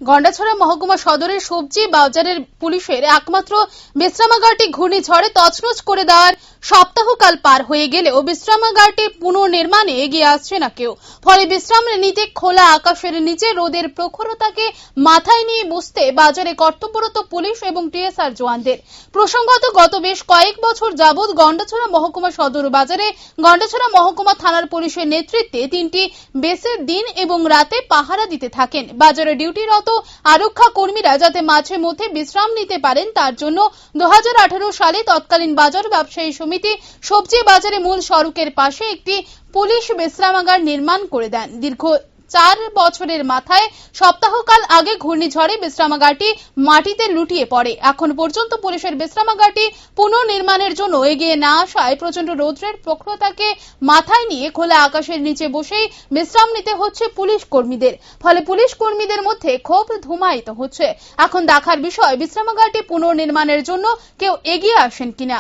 গন্ডাছড়া মহকুমা সদরের সবজি বাজারের পুলিশের একমাত্র বিশ্রামাগারটি ঘূর্ণিঝড়ে তছনছ করে দেওয়ার সপ্তাহকাল পার হয়ে গেলেও বিশ্রামাগারটি পুনর্নির্মাণে এগিয়ে আসছে না কেউ। ফলে বিশ্রাম নিতে খোলা আকাশের নিচে রোদের প্রখরতাকে মাথায় নিয়ে বসতে বাজারে কর্তব্যরত পুলিশ এবং টিএসআর জওয়ানদের। প্রসঙ্গত গত বেশ কয়েক বছর যাবৎ গন্ডাছড়া মহকুমা সদর বাজারে গন্ডাছড়া মহকুমা থানার পুলিশের নেতৃত্বে 3টি বেসে দিন এবং রাতে পাহারা দিতে থাকেন। বাজারে ডিউটিরত আরক্ষা কর্মীরা যাতে মাঝে মধ্যে বিশ্রাম নিতে পারেন তার জন্য 2018 সালে তৎকালীন বাজার ব্যবসায়ী সমিতি সবজি বাজারে মূল সড়কের পাশে একটি পুলিশ বিশ্রামাগার নির্মাণ করে দেন। দীর্ঘ 4 বছরের মাথায় সপ্তাহকাল আগে ঘূর্ণিঝড়ে বিশ্রামাগারটি মাটিতে লুটিয়ে পড়ে। এখন পর্যন্ত পুলিশের বিশ্রামাগারটি পুনর্নির্মাণের জন্য এগিয়ে না আসায় প্রচন্ড রৌদ্রের প্রখরতাকে মাথায় নিয়ে খোলা আকাশের নিচে বসেই বিশ্রাম নিতে হচ্ছে পুলিশ কর্মীদের। ফলে পুলিশ কর্মীদের মধ্যে ক্ষোভ ধুমায়িত হচ্ছে। এখন দেখার বিষয় বিশ্রামাগারটি পুনর্নির্মাণের জন্য কেউ এগিয়ে আসেন কিনা।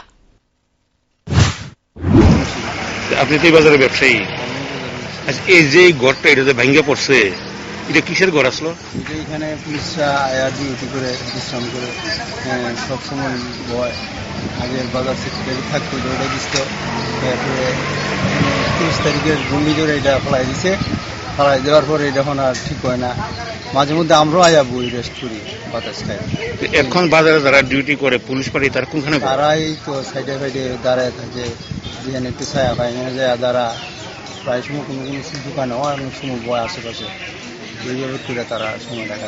আপনি তো এই বাজারে ব্যবসায়ী, এই যে ঘরটা এটা যে ভেঙে পড়ছে, এটা কিসের ঘর আসলো? এখানে পুলিশরা আয়া ডিউটি করে বিশ্রাম করে সবসময় ভয় আগে বাজার সেক্রেটারি থাকতো ওটা দিত। তারপরে 30 তারিখের ঘূর্ণিঝড়ে এটা ফেলাই দিছে, ফেলাই দেওয়ার পরে এটা এখন আর ঠিক হয় না। মাঝে মধ্যে আমরাও আয়া বই রেস্ট করি বাতাস খাই। এখন বাজারে যারা ডিউটি করে পুলিশ পার্টি তারা কোনখানে? তারাই তো সাইডে ফাইডে দাঁড়ায় থাকে, যেখানে একটু ছায়া পায় না যায় তারা প্রায় সময় কোনো কোনো দোকানে অনেক সময় বয় আশেপাশে এইভাবে করে তারা সময় দেখা